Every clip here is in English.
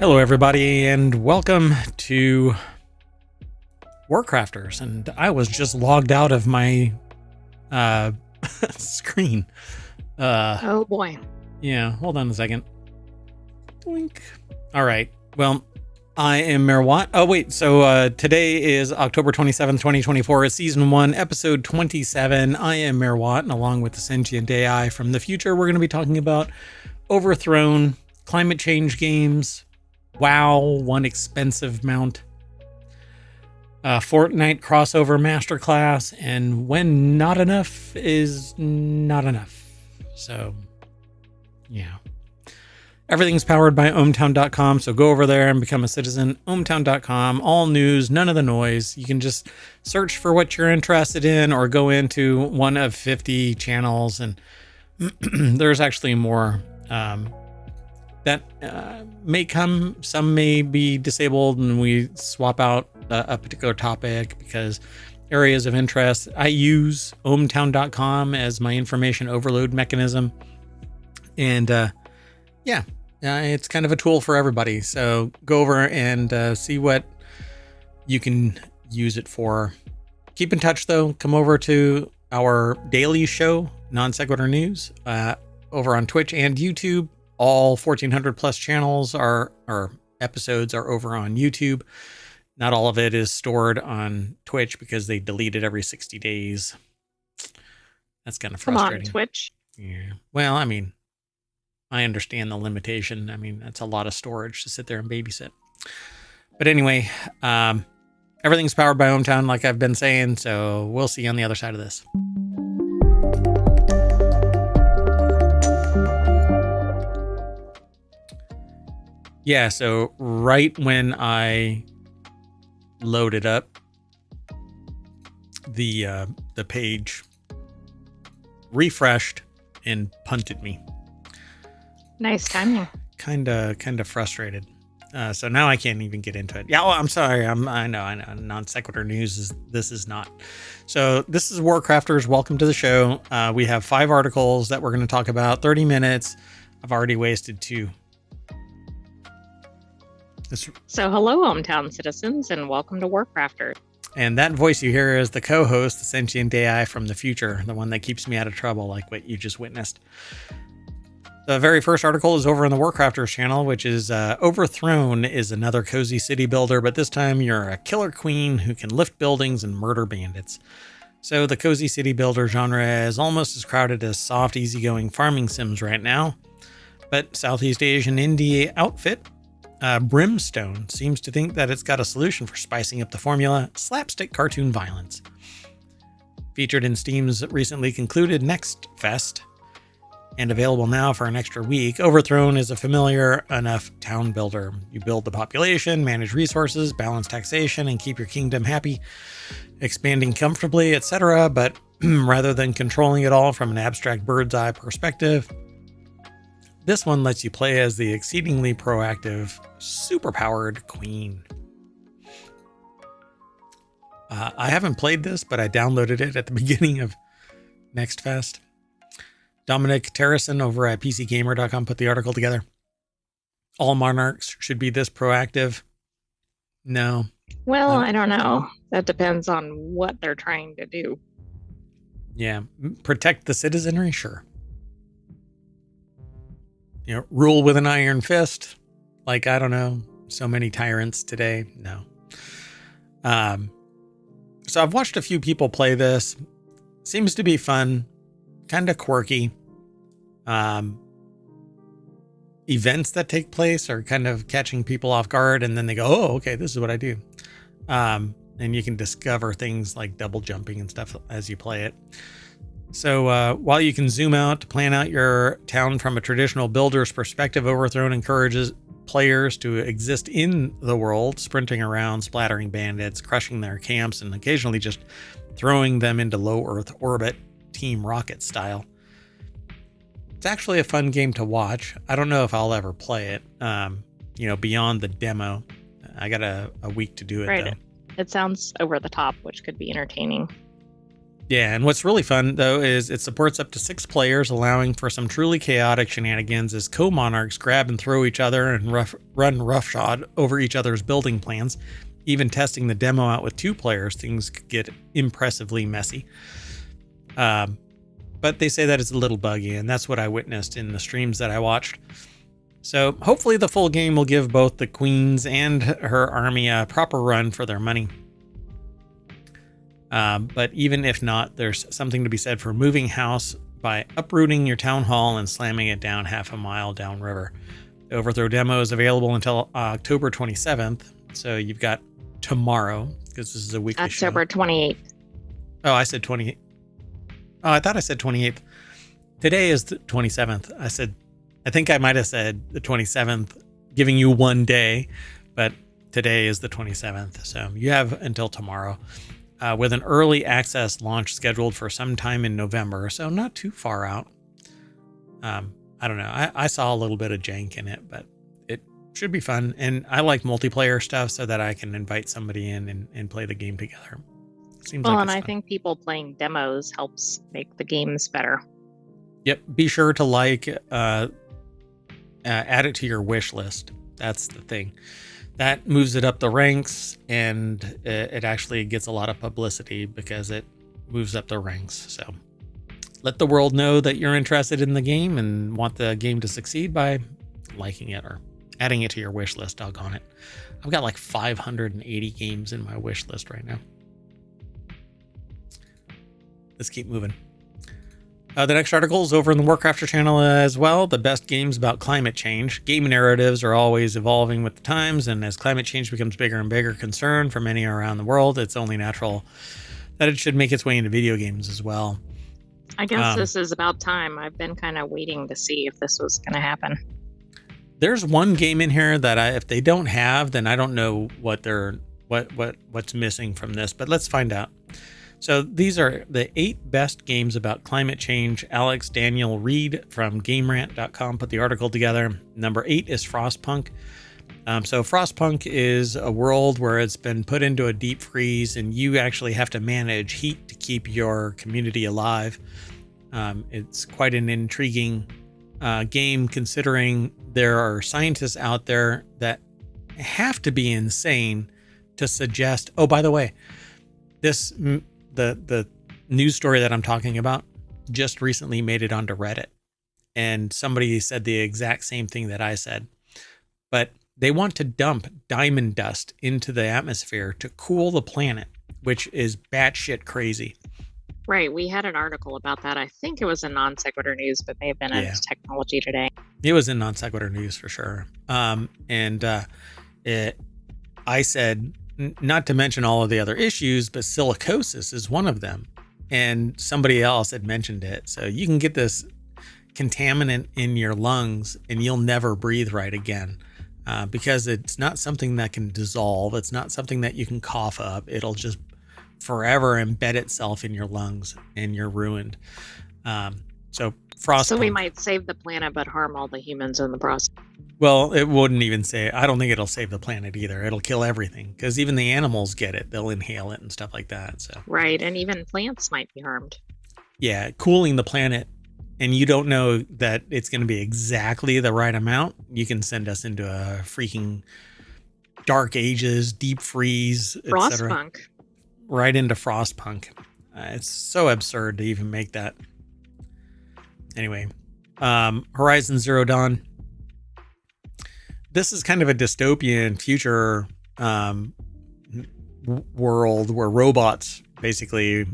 Hello, everybody, and welcome to WarCrafters. And I was just logged out of my screen. Oh boy. Yeah, hold on a second. Blink. All right. Well, I am Mayor Watt. Oh, wait. So today is October 27th, 2024. It's Season 1, Episode 27. I am Mayor Watt, and along with the Sentient AI from the future, we're going to be talking about Overthrown, climate change games, WoW, one expensive mount, Fortnite crossover masterclass, and when not enough is not enough. So, yeah. Everything's powered by ohmTown.com, so go over there and become a citizen. ohmTown.com, all news, none of the noise. You can just search for what you're interested in or go into one of 50 channels, and there's actually more that may come. Some may be disabled, and we swap out a particular topic because areas of interest. I use ohmTown.com as my information overload mechanism, and it's kind of a tool for everybody. So go over and see what you can use it for. Keep in touch, though. Come over to our daily show, Non Sequitur News, over on Twitch and YouTube. All 1,400 plus channels or episodes are over on YouTube. Not all of it is stored on Twitch because they delete it every 60 days. That's kind of frustrating. Come on, Twitch. Yeah. Well, I mean, I understand the limitation. I mean, that's a lot of storage to sit there and babysit. But anyway, everything's powered by ohmTown, like I've been saying. So we'll see you on the other side of this. Yeah, so right when I loaded up, the page refreshed and punted me. Nice timing. Kind of frustrated. So now I can't even get into it. Yeah, I'm sorry. I know. Non Sequitur News this is not. So this is WarCrafters. Welcome to the show. We have 5 articles that we're going to talk about. 30 minutes. I've already wasted 2. So hello, ohmTown citizens, and welcome to WarCrafters. And that voice you hear is the co-host, the Sentient AI from the future, the one that keeps me out of trouble, like what you just witnessed. The very first article is over on the WarCrafters channel, which is Overthrown is another cozy city builder, but this time you're a killer queen who can lift buildings and murder bandits. So the cozy city builder genre is almost as crowded as soft, easygoing farming sims right now. But Southeast Asian indie outfit Brimstone seems to think that it's got a solution for spicing up the formula: slapstick cartoon violence. Featured in Steam's recently concluded Next Fest and available now for an extra week, Overthrown is a familiar enough town builder. You build the population, manage resources, balance taxation, and keep your kingdom happy, expanding comfortably, etc. But rather than controlling it all from an abstract bird's eye perspective, this one lets you play as the exceedingly proactive, superpowered queen. I haven't played this, but I downloaded it at the beginning of Next Fest. Dominic Terrison over at PCGamer.com put the article together. All monarchs should be this proactive. No. Well, I don't know. That depends on what they're trying to do. Yeah. Protect the citizenry? Sure. You know, rule with an iron fist, like, I don't know, so many tyrants today. No. So I've watched a few people play this. Seems to be fun, kind of quirky. Events that take place are kind of catching people off guard, and then they go, oh, okay, this is what I do. And you can discover things like double jumping and stuff as you play it. So while you can zoom out to plan out your town from a traditional builder's perspective, Overthrown encourages players to exist in the world, sprinting around, splattering bandits, crushing their camps, and occasionally just throwing them into low Earth orbit, Team Rocket style. It's actually a fun game to watch. I don't know if I'll ever play it, beyond the demo. I got a week to do it, right. Though. It sounds over the top, which could be entertaining. Yeah, and what's really fun, though, is it supports up to 6 players, allowing for some truly chaotic shenanigans as co-monarchs grab and throw each other and run roughshod over each other's building plans. Even testing the demo out with 2 players, things could get impressively messy. But they say that it's a little buggy, and that's what I witnessed in the streams that I watched. So hopefully the full game will give both the queens and her army a proper run for their money. But even if not, there's something to be said for moving house by uprooting your town hall and slamming it down half a mile downriver. The Overthrow demo is available until October 27th. So you've got tomorrow, because this is a weekly show. October 28th. Oh, I said 28th. Oh, I thought I said 28th. Today is the 27th. I think I might have said the 27th, giving you one day, but today is the 27th. So you have until tomorrow. With an early access launch scheduled for sometime in November, so not too far out. I don't know. I saw a little bit of jank in it, but it should be fun. And I like multiplayer stuff so that I can invite somebody in and play the game together. Seems Well, like and it's I fun. think people playing demos helps make the games better. Yep. Be sure to add it to your wish list. That's the thing. That moves it up the ranks, and it actually gets a lot of publicity because it moves up the ranks. So let the world know that you're interested in the game and want the game to succeed by liking it or adding it to your wish list. Doggone it. I've got like 580 games in my wish list right now. Let's keep moving. The next article is over in the WarCrafters channel as well. The best games about climate change. Game narratives are always evolving with the times, and as climate change becomes bigger and bigger concern for many around the world, it's only natural that it should make its way into video games as well. I guess this is about time. I've been kind of waiting to see if this was going to happen. There's one game in here that if they don't have, then I don't know what's missing from this, but let's find out. So these are the 8 best games about climate change. Alex Daniel Reed from GameRant.com put the article together. Number 8 is Frostpunk. So Frostpunk is a world where it's been put into a deep freeze, and you actually have to manage heat to keep your community alive. It's quite an intriguing game, considering there are scientists out there that have to be insane to suggest. Oh, by the way, the news story that I'm talking about just recently made it onto Reddit, and somebody said the exact same thing that I said, but they want to dump diamond dust into the atmosphere to cool the planet, which is batshit crazy. Right. We had an article about that. I think it was in Non Sequitur News, but may have been in Technology Today. It was in Non Sequitur News for sure. I said, not to mention all of the other issues, but silicosis is one of them. And somebody else had mentioned it. So you can get this contaminant in your lungs and you'll never breathe right again, because it's not something that can dissolve. It's not something that you can cough up. It'll just forever embed itself in your lungs and you're ruined. So we might save the planet, but harm all the humans in the process. Well, it wouldn't even I don't think it'll save the planet either. It'll kill everything, because even the animals get it. They'll inhale it and stuff like that. So right. And even plants might be harmed. Yeah. Cooling the planet, and you don't know that it's going to be exactly the right amount. You can send us into a freaking dark ages, deep freeze, Frostpunk. Right into Frostpunk. It's so absurd to even make that. Anyway, Horizon Zero Dawn. This is kind of a dystopian future world where robots basically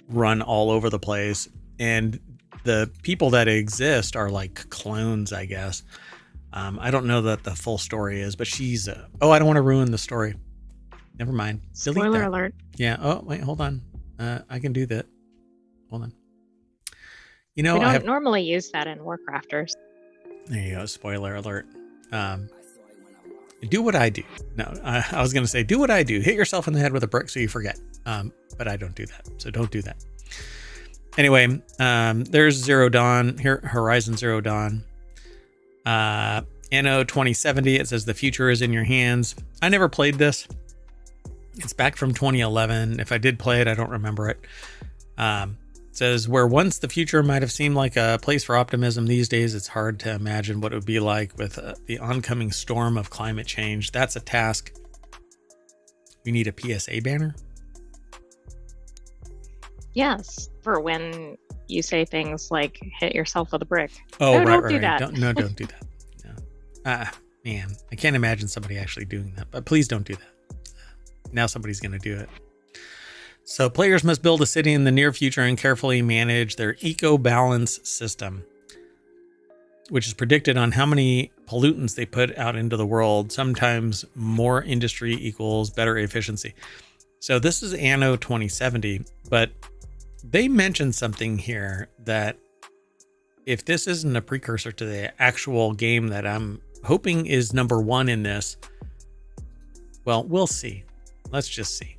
run all over the place, and the people that exist are like clones, I guess. I don't know that the full story is, but she's I don't want to ruin the story. Never mind. Spoiler alert. Yeah. Oh, wait, hold on. I can do that. Hold on. We don't normally use that in WarCrafters. There you go. Spoiler alert. Do what I do. No, I was going to say, do what I do. Hit yourself in the head with a brick so you forget. But I don't do that. So don't do that. Anyway, there's Zero Dawn here. Horizon Zero Dawn. Anno 2070. It says the future is in your hands. I never played this. It's back from 2011. If I did play it, I don't remember it. It says, where once the future might have seemed like a place for optimism, these days it's hard to imagine what it would be like with the oncoming storm of climate change. That's a task. You need a PSA banner? Yes, for when you say things like hit yourself with a brick. Oh, no, right, don't right, do right. that. Don't do that. No. Man, I can't imagine somebody actually doing that, but please don't do that. Now somebody's going to do it. So players must build a city in the near future and carefully manage their eco-balance system, which is predicted on how many pollutants they put out into the world. Sometimes more industry equals better efficiency. So this is Anno 2070, but they mentioned something here that if this isn't a precursor to the actual game that I'm hoping is number one in this, well, we'll see. Let's just see.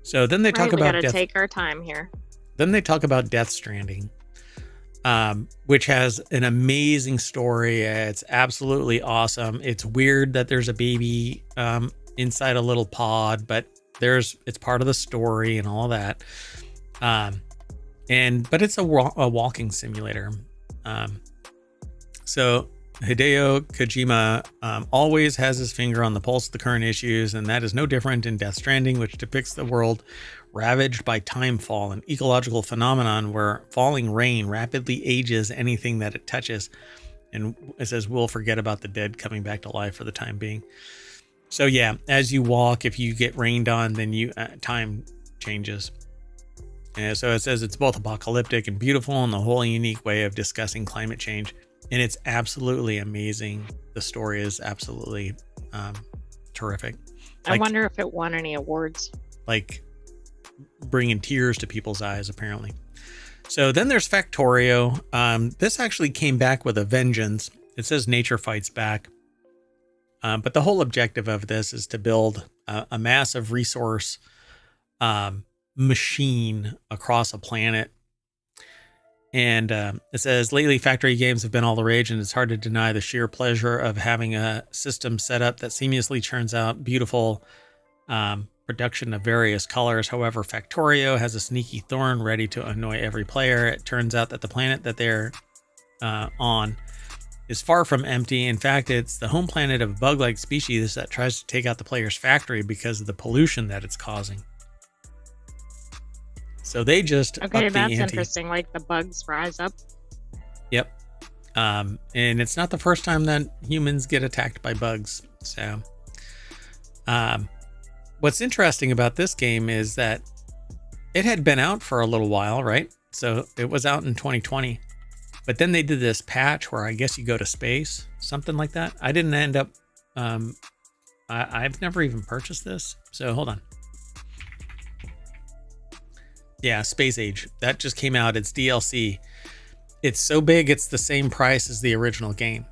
So then they talk about we gotta take our time here. Then they talk about Death Stranding, which has an amazing story. It's absolutely awesome. It's weird that there's a baby inside a little pod, but it's part of the story and all that. But it's a walking simulator. So Hideo Kojima always has his finger on the pulse of the current issues, and that is no different in Death Stranding, which depicts the world ravaged by timefall, an ecological phenomenon where falling rain rapidly ages anything that it touches. And it says, we'll forget about the dead coming back to life for the time being. So yeah, as you walk, if you get rained on, then time changes. And so it says it's both apocalyptic and beautiful in the whole unique way of discussing climate change. And it's absolutely amazing. The story is absolutely terrific. I wonder if it won any awards. Like bringing tears to people's eyes, apparently. So then there's Factorio. This actually came back with a vengeance. It says nature fights back. But the whole objective of this is to build a massive resource machine across a planet. And it says, lately factory games have been all the rage, and it's hard to deny the sheer pleasure of having a system set up that seamlessly churns out beautiful production of various colors. However, Factorio has a sneaky thorn ready to annoy every player. It turns out that the planet that they're on is far from empty. In fact, it's the home planet of a bug-like species that tries to take out the player's factory because of the pollution that it's causing. So they just okay, that's interesting. Like the bugs rise up. Yep. And it's not the first time that humans get attacked by bugs. So what's interesting about this game is that it had been out for a little while, right? So it was out in 2020. But then they did this patch where I guess you go to space, something like that. I didn't end up... I've never even purchased this. So hold on. Yeah, Space Age. That just came out. It's DLC. It's so big, it's the same price as the original game.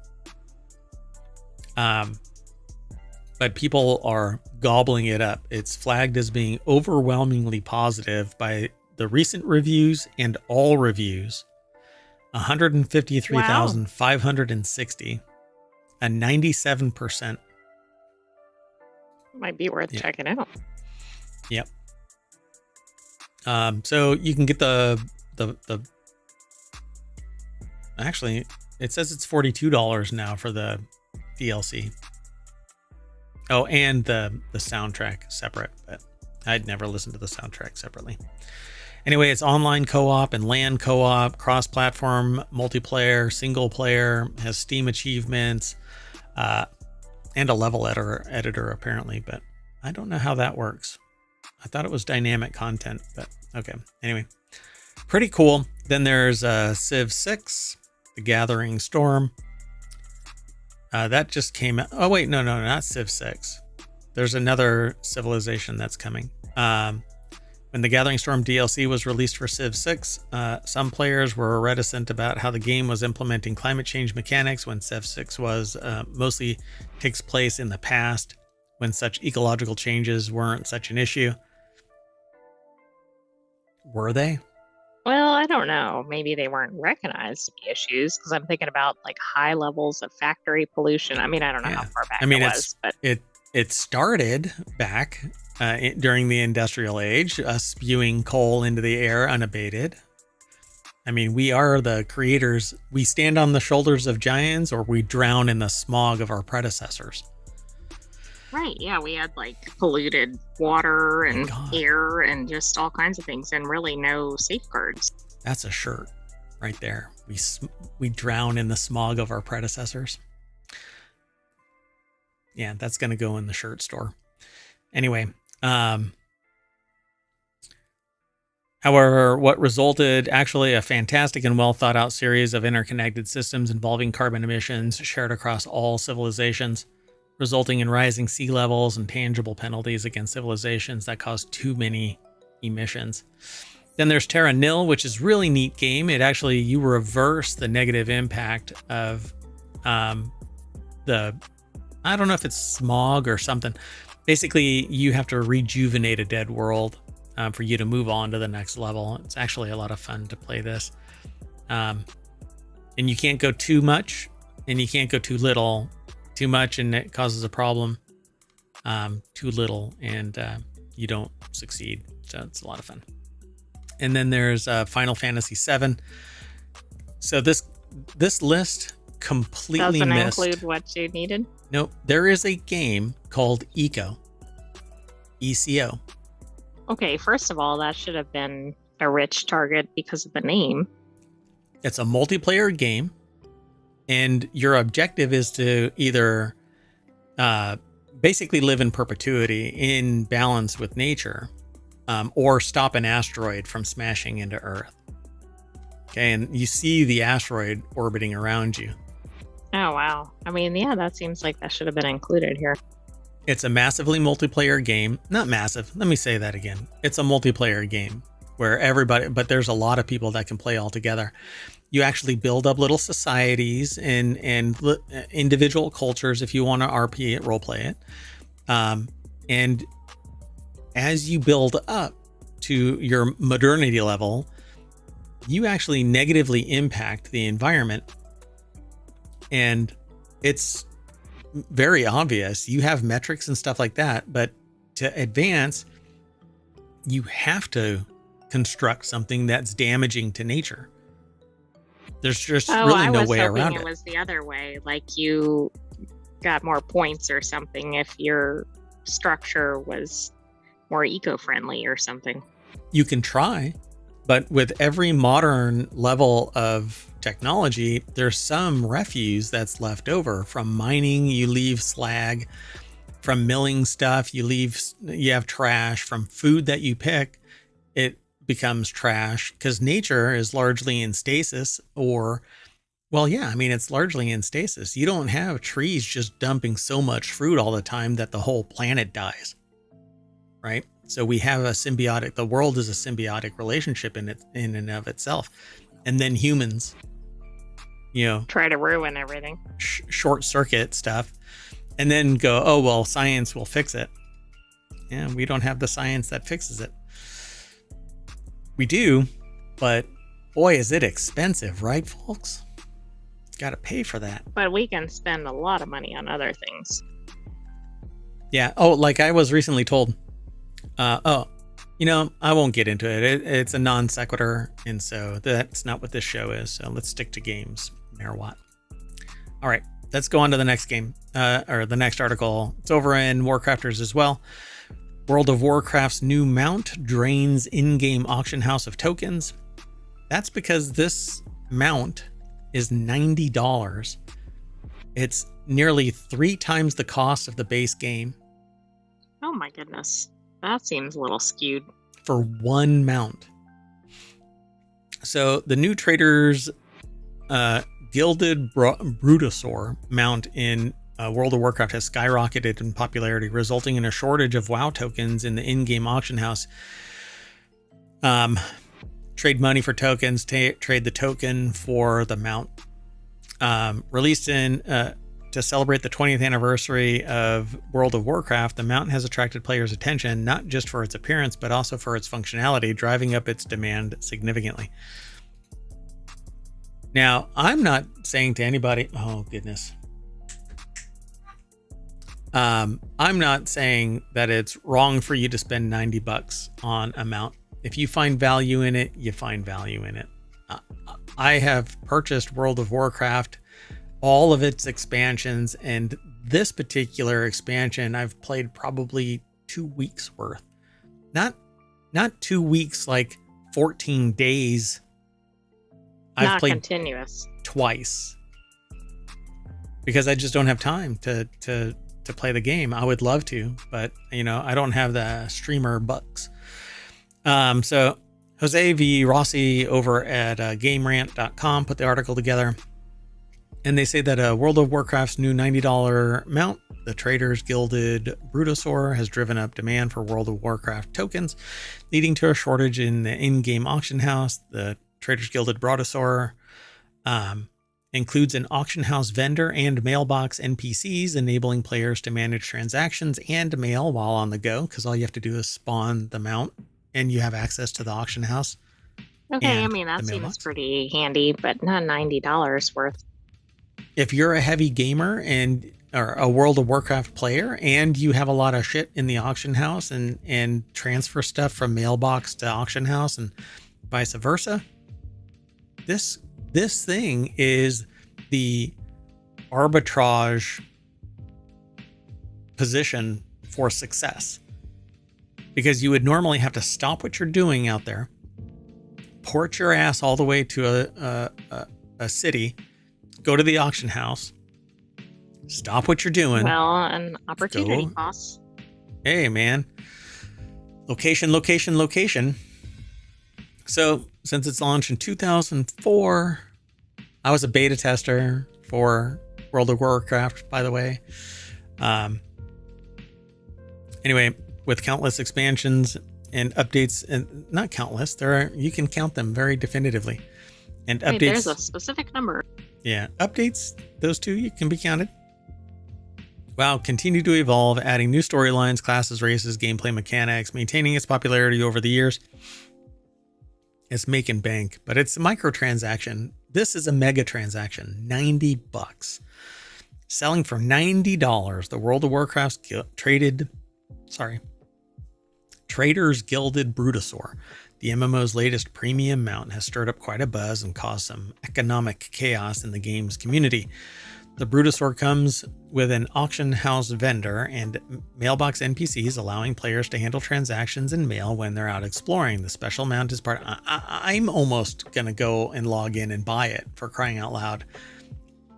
But people are gobbling it up. It's flagged as being overwhelmingly positive by the recent reviews and all reviews. 153,560. A 97%. Might be worth checking out. Yep. So you can get the actually it says it's $42 now for the DLC. Oh, and the soundtrack separate, but I'd never listened to the soundtrack separately. Anyway, it's online co-op and LAN co-op, cross-platform, multiplayer, single player, has Steam achievements, and a level editor apparently, but I don't know how that works. I thought it was dynamic content, but okay. Anyway, pretty cool. Then there's Civ 6, The Gathering Storm. That just came out. Oh, wait, no, not Civ 6. There's another civilization that's coming. When the Gathering Storm DLC was released for Civ 6, some players were reticent about how the game was implementing climate change mechanics when Civ 6 was mostly takes place in the past, when such ecological changes weren't such an issue. Were they? Well, I don't know. Maybe they weren't recognized to be issues, because I'm thinking about like high levels of factory pollution. I mean, I don't know how far back it was, but it started back during the industrial age, spewing coal into the air unabated. I mean, we are the creators. We stand on the shoulders of giants, or we drown in the smog of our predecessors. Right, yeah, we had like polluted water and air and just all kinds of things, and really no safeguards. That's a shirt right there. We drown in the smog of our predecessors. Yeah, that's going to go in the shirt store. Anyway, however, what resulted actually a fantastic and well thought out series of interconnected systems involving carbon emissions shared across all civilizations, resulting in rising sea levels and tangible penalties against civilizations that cause too many emissions. Then there's Terra Nil, which is really neat game. It actually, you reverse the negative impact of I don't know if it's smog or something. Basically, you have to rejuvenate a dead world for you to move on to the next level. It's actually a lot of fun to play this. And you can't go too much and you can't go too little. Too much and it causes a problem. Too little and you don't succeed. So it's a lot of fun. And then there's Final Fantasy VII. So this list completely doesn't missed. Include what you needed? Nope. There is a game called ECO. ECO. Okay, first of all, that should have been a rich target because of the name. It's a multiplayer game, and your objective is to either basically live in perpetuity in balance with nature, or stop an asteroid from smashing into Earth. Okay, and you see the asteroid orbiting around you. Oh, wow. I mean, yeah, that seems like that should have been included here. It's a massively multiplayer game. Not massive. Let me say that again. It's a multiplayer game where everybody, but there's a lot of people that can play all together. You actually build up little societies and individual cultures if you want to RP it, role play it. And as you build up to your modernity level, you actually negatively impact the environment. And it's very obvious. You have metrics and stuff like that, but to advance, you have to construct something that's damaging to nature. There's just really no way around it. It was the other way, like you got more points or something if your structure was more eco-friendly or something. You can try, but with every modern level of technology, there's some refuse that's left over. From mining, you leave slag. From milling stuff, you have trash. From food that you pick, it becomes trash because nature is largely in stasis, it's largely in stasis. You don't have trees just dumping so much fruit all the time that the whole planet dies, right? So we have the world is a symbiotic relationship in and of itself. And then humans, try to ruin everything, short circuit stuff, and then go, oh, well, science will fix it. Yeah, we don't have the science that fixes it. We do, but boy, is it expensive, right, folks? Got to pay for that. But we can spend a lot of money on other things. Yeah. Oh, like I was recently told, I won't get into it. It's a non sequitur, and so that's not what this show is. So let's stick to games, Mayor Watt. All right, let's go on to the next game, or the next article. It's over in WarCrafters as well. World of Warcraft's new mount drains in-game auction house of tokens. That's because this mount is $90. It's nearly 3 times the cost of the base game. Oh my goodness. That seems a little skewed. For one mount. So the new Trader's Gilded Brutosaur mount in World of Warcraft has skyrocketed in popularity, resulting in a shortage of WoW tokens in the in-game auction house. Trade money for tokens, trade the token for the mount. Released to celebrate the 20th anniversary of World of Warcraft, the mount has attracted players' attention, not just for its appearance, but also for its functionality, driving up its demand significantly. Now, I'm not saying to anybody, oh goodness. I'm not saying that it's wrong for you to spend $90 on a mount. If you find value in it, you find value in it. I have purchased World of Warcraft, all of its expansions, and this particular expansion I've played probably 2 weeks worth. Not 2 weeks, like 14 days. I've Not played continuous. twice because I just don't have time to play the game. I would love to, but I don't have the streamer bucks. So Jose V. Rossi over at GameRant.com put the article together, and they say that World of Warcraft's new $90 mount, the Traders Gilded Brutosaur, has driven up demand for World of Warcraft tokens, leading to a shortage in the in-game auction house. The Traders Gilded Brutosaur includes an auction house vendor and mailbox NPCs, enabling players to manage transactions and mail while on the go, because all you have to do is spawn the mount and you have access to the auction house. Okay, I mean, that seems pretty handy, but not $90 worth. If you're a heavy gamer or a World of Warcraft player and you have a lot of shit in the auction house and transfer stuff from mailbox to auction house and vice versa, this thing is the arbitrage position for success, because you would normally have to stop what you're doing out there, port your ass all the way to a city, go to the auction house, stop what you're doing. Well, an opportunity cost. Hey, man. Location. So since its launch in 2004, I was a beta tester for World of Warcraft, by the way. Anyway, with countless expansions and updates, and not countless, you can count them very definitively. And updates. There's a specific number. Yeah, updates, those two, you can be counted. WoW continued to evolve, adding new storylines, classes, races, gameplay mechanics, maintaining its popularity over the years. It's making bank, but it's a microtransaction. This is a mega transaction, $90. Selling for $90, the World of Warcraft's Traders Gilded Brutosaur, the MMO's latest premium mount, has stirred up quite a buzz and caused some economic chaos in the game's community. The Brutosaur comes with an auction house vendor and mailbox NPCs, allowing players to handle transactions and mail when they're out exploring. The special mount is part. I'm almost going to go and log in and buy it, for crying out loud.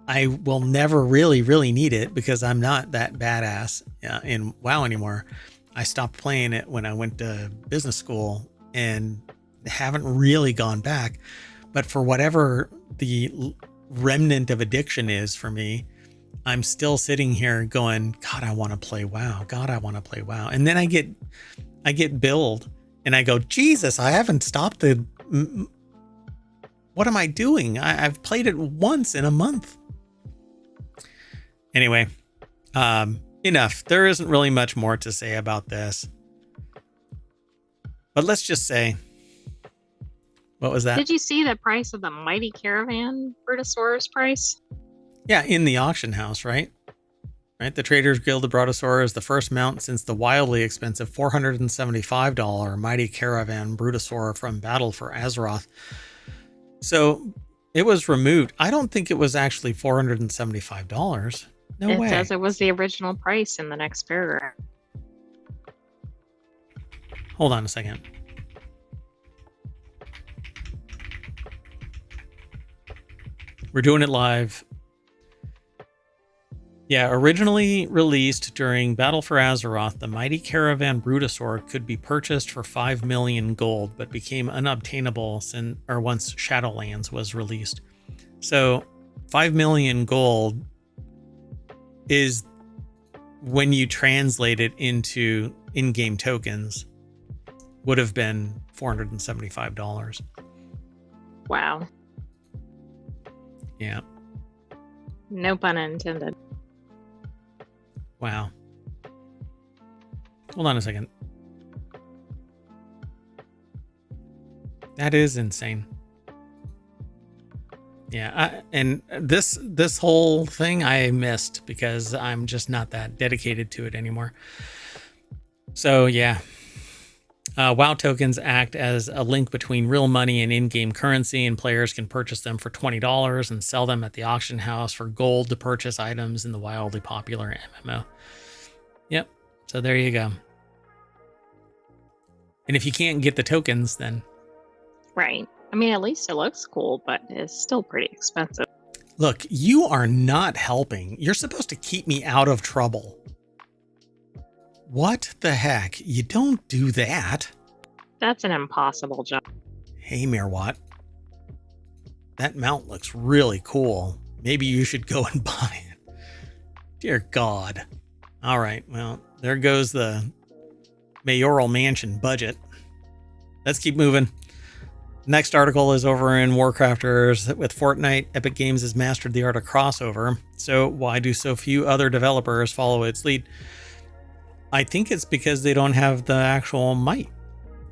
I will never really need it because I'm not that badass in WoW anymore. I stopped playing it when I went to business school and haven't really gone back. But for whatever the remnant of addiction is for me, I'm still sitting here going, God, I want to play WoW. God, I want to play WoW. And then I get billed and I go, Jesus, I haven't stopped what am I doing? I've played it once in a month. Anyway, enough. There isn't really much more to say about this. But let's just say, what was that? Did you see the price of the Mighty Caravan Brutosaurus price? Yeah, in the auction house, right? The Traders Gilded Brutosaur is the first mount since the wildly expensive $475 Mighty Caravan Brutosaur from Battle for Azeroth. So it was removed. I don't think it was actually $475. No way. It says it was the original price in the next paragraph. Hold on a second. We're doing it live. Yeah, originally released during Battle for Azeroth, the Mighty Caravan Brutosaur could be purchased for 5 million gold, but became unobtainable once Shadowlands was released. So 5 million gold is, when you translate it into in-game tokens, would have been $475. Wow. Yeah. No pun intended. Wow. Hold on a second. That is insane. Yeah, and this whole thing I missed because I'm just not that dedicated to it anymore. So yeah, WoW tokens act as a link between real money and in-game currency, and players can purchase them for $20 and sell them at the auction house for gold to purchase items in the wildly popular MMO. Yep, so there you go. And if you can't get the tokens, then... Right. I mean, at least it looks cool, but it's still pretty expensive. Look, you are not helping. You're supposed to keep me out of trouble. What the heck? You don't do that. That's an impossible job. Hey, Mirwat. That mount looks really cool. Maybe you should go and buy it. Dear God. All right, well, there goes the mayoral mansion budget. Let's keep moving. Next article is over in WarCrafters. With Fortnite, Epic Games has mastered the art of crossover. So why do so few other developers follow its lead? I think it's because they don't have the actual might.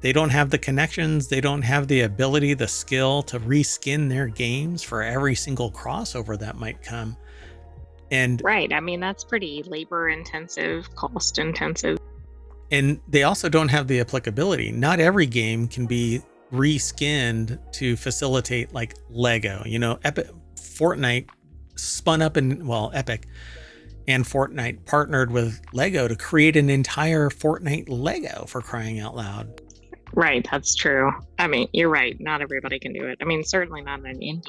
They don't have the connections. They don't have the ability, the skill to reskin their games for every single crossover that might come. And right. I mean, that's pretty labor intensive, cost intensive. And they also don't have the applicability. Not every game can be reskinned to facilitate like Lego. You know, Fortnite spun up Epic and Fortnite partnered with Lego to create an entire Fortnite Lego, for crying out loud. Right, that's true. I mean, you're right. Not everybody can do it. I mean, certainly not an indie.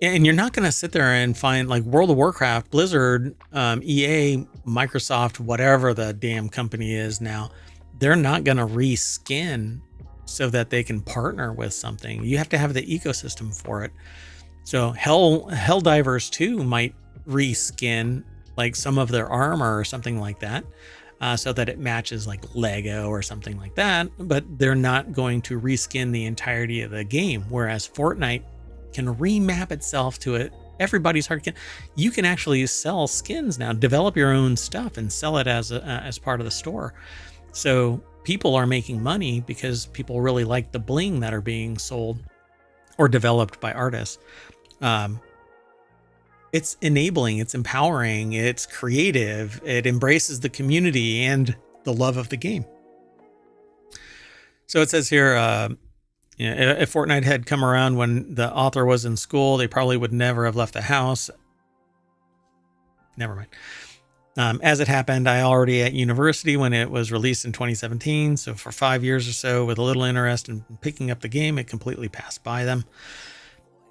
And you're not going to sit there and find like World of Warcraft, Blizzard, EA, Microsoft, whatever the damn company is now. They're not going to reskin so that they can partner with something. You have to have the ecosystem for it. So Helldivers 2 might reskin like some of their armor or something like that, so that it matches like Lego or something like that, but they're not going to reskin the entirety of the game. Whereas Fortnite can remap itself to it. Everybody's heart. You can actually sell skins now, develop your own stuff and sell it as part of the store. So people are making money because people really like the bling that are being sold or developed by artists. It's enabling, it's empowering, it's creative, it embraces the community and the love of the game. So it says here, if Fortnite had come around when the author was in school, they probably would never have left the house. Never mind. As it happened, I already at university when it was released in 2017. So for 5 years or so, with a little interest in picking up the game, it completely passed by them.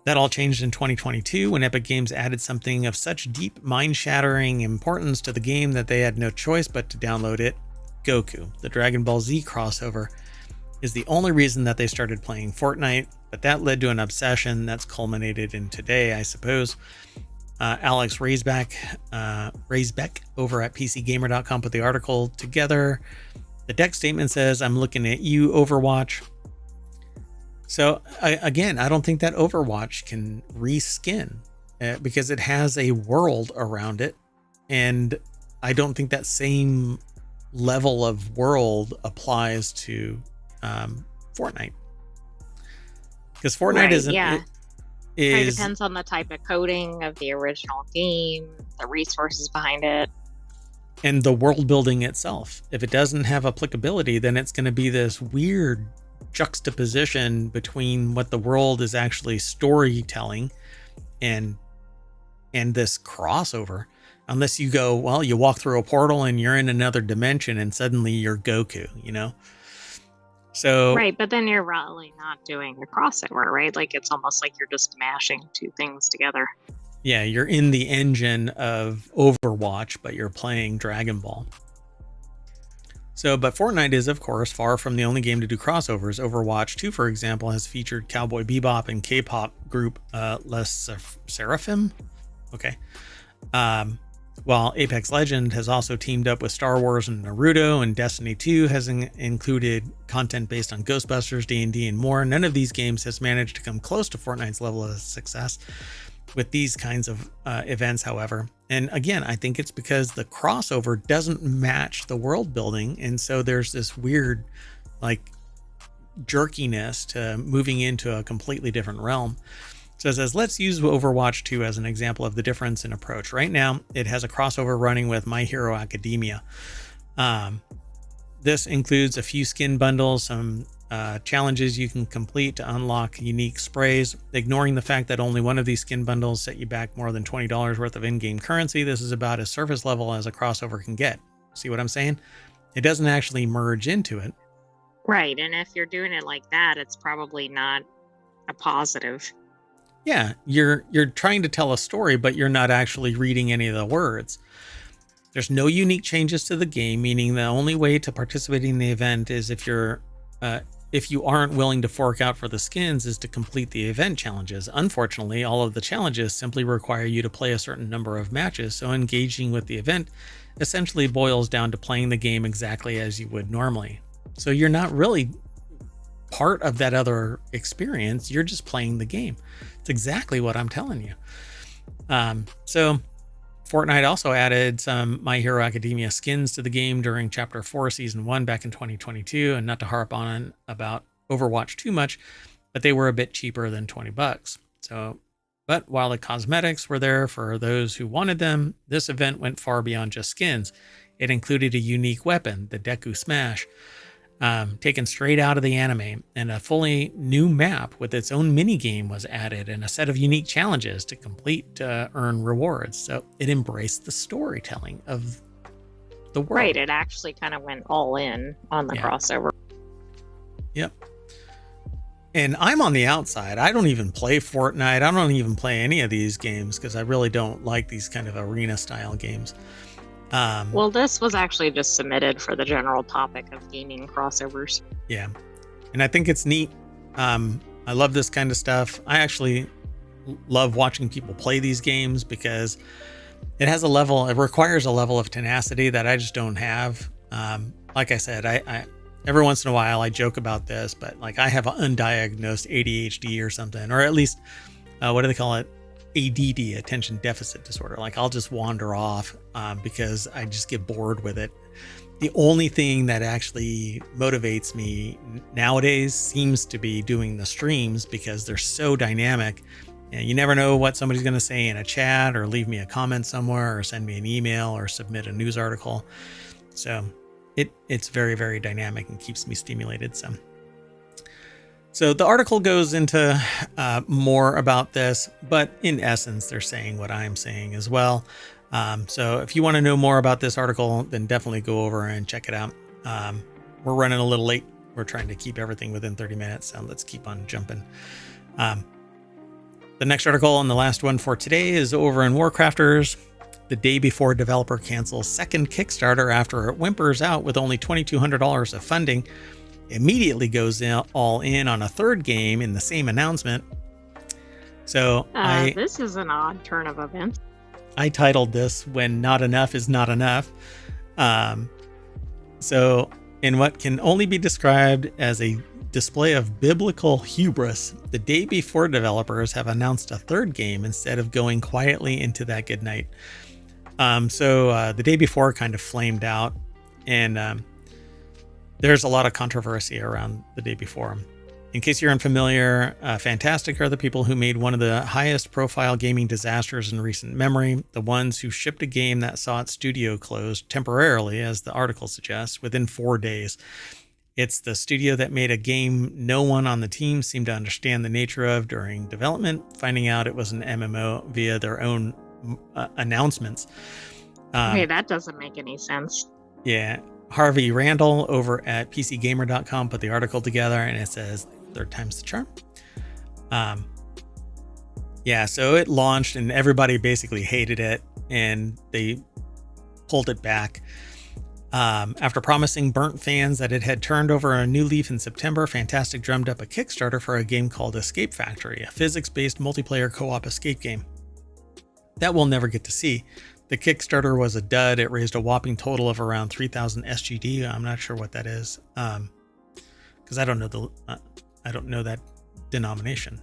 That all changed in 2022 when Epic Games added something of such deep, mind-shattering importance to the game that they had no choice but to download it. Goku, the Dragon Ball Z crossover, is the only reason that they started playing Fortnite, but that led to an obsession that's culminated in today, I suppose. Alex Raisbeck over at PCGamer.com put the article together. The deck statement says, "I'm looking at you, Overwatch." So again, I don't think that Overwatch can reskin because it has a world around it. And I don't think that same level of world applies to Fortnite. Because Fortnite right, isn't... Yeah. It depends on the type of coding of the original game, the resources behind it. And the world building itself. If it doesn't have applicability, then it's going to be this weird juxtaposition between what the world is actually storytelling and this crossover. Unless you go, well, you walk through a portal and you're in another dimension and suddenly you're Goku, you know? So right, but then you're really not doing a crossover, right? Like it's almost like you're just mashing two things together. Yeah, you're in the engine of Overwatch, but you're playing Dragon Ball. So, but Fortnite is, of course, far from the only game to do crossovers. Overwatch 2, for example, has featured Cowboy Bebop and K-pop group Les Seraphim. Okay. While Apex Legend has also teamed up with Star Wars and Naruto, and Destiny 2 has included content based on Ghostbusters, D&D, and more. None of these games has managed to come close to Fortnite's level of success with these kinds of events, however. And again, I think it's because the crossover doesn't match the world building. And so there's this weird like jerkiness to moving into a completely different realm. So it says, let's use Overwatch 2 as an example of the difference in approach. Right now, it has a crossover running with My Hero Academia. This includes a few skin bundles, some challenges you can complete to unlock unique sprays. Ignoring the fact that only one of these skin bundles set you back more than $20 worth of in-game currency, this is about as surface level as a crossover can get. See what I'm saying? It doesn't actually merge into it. Right, and if you're doing it like that, it's probably not a positive. Yeah, you're trying to tell a story, but you're not actually reading any of the words. There's no unique changes to the game, meaning the only way to participate in the event is if you aren't willing to fork out for the skins is to complete the event challenges. Unfortunately, all of the challenges simply require you to play a certain number of matches, so engaging with the event essentially boils down to playing the game exactly as you would normally. So you're not really part of that other experience, you're just playing the game. It's exactly what I'm telling you. So Fortnite also added some My Hero Academia skins to the game during Chapter 4, Season 1 back in 2022, and not to harp on about Overwatch too much, but they were a bit cheaper than $20. But while the cosmetics were there for those who wanted them, this event went far beyond just skins. It included a unique weapon, the Deku Smash, taken straight out of the anime, and a fully new map with its own mini game was added, and a set of unique challenges to complete to earn rewards. So it embraced the storytelling of the world. Right, it actually kind of went all in on the crossover. Yep. And I'm on the outside. I don't even play Fortnite. I don't even play any of these games because I really don't like these kind of arena style games. Well, this was actually just submitted for the general topic of gaming crossovers. Yeah. And I think it's neat. I love this kind of stuff. I actually love watching people play these games because it requires a level of tenacity that I just don't have. Like I said, I every once in a while I joke about this, but like I have undiagnosed ADHD or something, or at least, what do they call it? ADD, attention deficit disorder. Like I'll just wander off because I just get bored with it. The only thing that actually motivates me nowadays seems to be doing the streams because they're so dynamic. And you never know what somebody's going to say in a chat or leave me a comment somewhere or send me an email or submit a news article. So it's very, very dynamic and keeps me stimulated. So the article goes into more about this, but in essence, they're saying what I'm saying as well. So if you want to know more about this article, then definitely go over and check it out. We're running a little late. We're trying to keep everything within 30 minutes, so let's keep on jumping. The next article and the last one for today is over in WarCrafters. The day before developer cancels second Kickstarter after it whimpers out with only $2,200 of funding, immediately goes all in on a third game in the same announcement. So this is an odd turn of events. I titled this "When Not Enough Is Not Enough." So in what can only be described as a display of biblical hubris, the day before developers have announced a third game instead of going quietly into that good night. So the day before kind of flamed out, and there's a lot of controversy around the day before. In case you're unfamiliar, Fantastic are the people who made one of the highest profile gaming disasters in recent memory, the ones who shipped a game that saw its studio closed temporarily, as the article suggests, within 4 days. It's the studio that made a game no one on the team seemed to understand the nature of during development, finding out it was an MMO via their own announcements. Okay, that doesn't make any sense. Yeah. Harvey Randall over at PCGamer.com put the article together, and it says third time's the charm. So it launched and everybody basically hated it, and they pulled it back. After promising burnt fans that it had turned over a new leaf in September, Fantastic drummed up a Kickstarter for a game called Escape Factory, a physics-based multiplayer co-op escape game. That we'll never get to see. The Kickstarter was a dud. It raised a whopping total of around 3,000 SGD. I'm not sure what that is, because I don't know that denomination.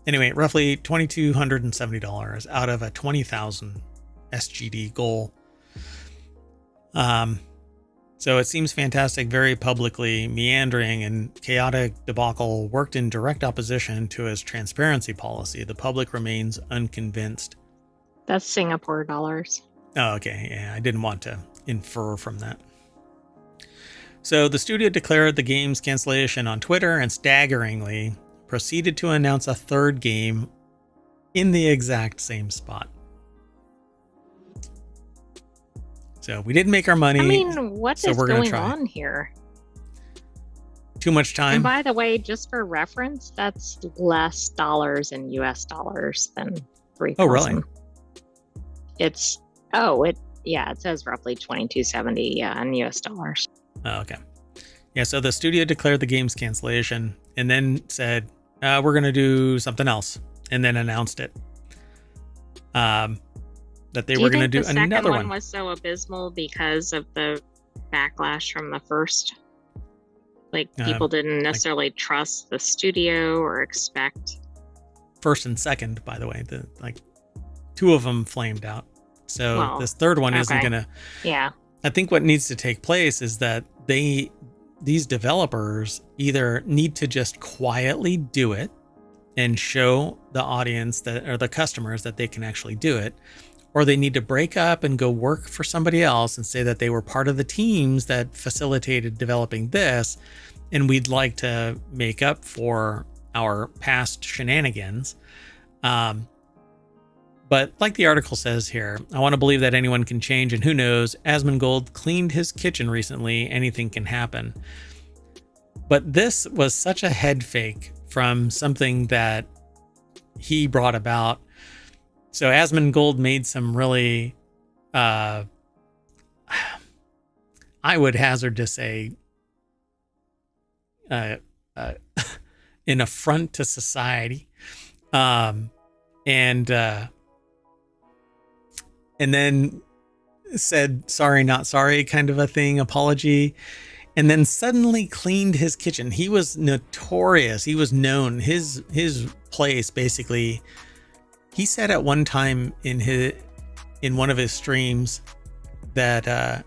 Anyway, roughly $2,270 out of a 20,000 SGD goal. So it seems fantastic, very publicly meandering and chaotic debacle worked in direct opposition to his transparency policy. The public remains unconvinced. That's Singapore dollars. Oh, okay. Yeah, I didn't want to infer from that. So the studio declared the game's cancellation on Twitter and staggeringly proceeded to announce a third game in the exact same spot. So we didn't make our money. I mean, what so is we're gonna going try. on here? Too much And time. by the way, just for reference, that's less dollars in US dollars than 3,000. Oh, really? It says roughly 2270 in US dollars. Oh, okay. Yeah, so the studio declared the game's cancellation and then said, we're going to do something else, and then announced it. That they were going to do another one. The second one was so abysmal because of the backlash from the first? Like, people didn't necessarily trust the studio or expect. First and second, by the way, two of them flamed out. So this third one isn't going to. Yeah. I think what needs to take place is that these developers either need to just quietly do it and show the audience or the customers that they can actually do it, or they need to break up and go work for somebody else and say that they were part of the teams that facilitated developing this, and we'd like to make up for our past shenanigans. But like the article says here, I want to believe that anyone can change, and who knows, Asmongold cleaned his kitchen recently, anything can happen. But this was such a head fake from something that he brought about. So Asmongold made some really, I would hazard to say, an affront to society. And then said, sorry, not sorry kind of a thing, apology. And then suddenly cleaned his kitchen. He was notorious. He was known. His place, basically, he said at one time in one of his streams that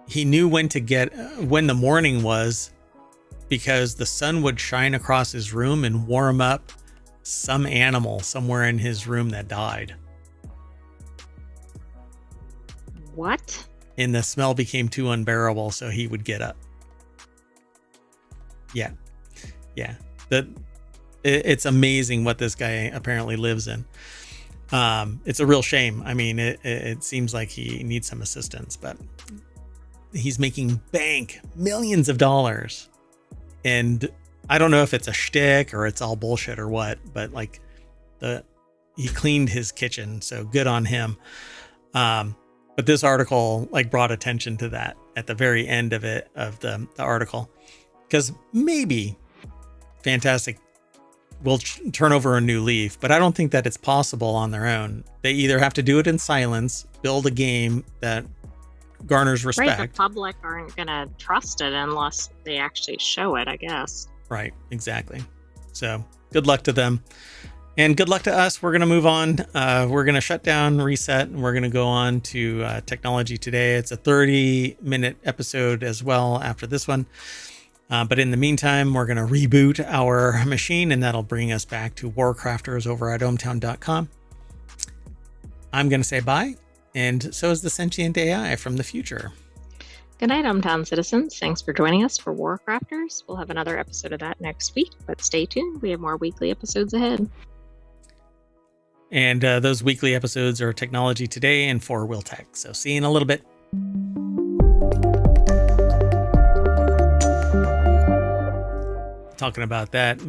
he knew when the morning was, because the sun would shine across his room and warm up some animal somewhere in his room that died. What? And the smell became too unbearable, so he would get up. Yeah. It's amazing what this guy apparently lives in. It's a real shame. I mean, it seems like he needs some assistance, but he's making millions of dollars. And I don't know if it's a shtick or it's all bullshit or what, but he cleaned his kitchen, so good on him. But this article brought attention to that at the very end of the article, because maybe Fantastic will turn over a new leaf, but I don't think that it's possible on their own. They either have to do it in silence, build a game that garners respect. Right, the public aren't going to trust it unless they actually show it, I guess. Right, exactly. So good luck to them. And good luck to us. We're going to move on. We're going to shut down, reset, and we're going to go on to Technology Today. It's a 30-minute episode as well after this one. But in the meantime, we're going to reboot our machine, and that'll bring us back to WarCrafters over at ohmTown.com. I'm going to say bye, and so is the Sentient AI from the future. Good night, ohmTown citizens. Thanks for joining us for WarCrafters. We'll have another episode of that next week, but stay tuned. We have more weekly episodes ahead. And those weekly episodes are Technology Today and 4-Wheel Tech. So see you in a little bit. Talking about that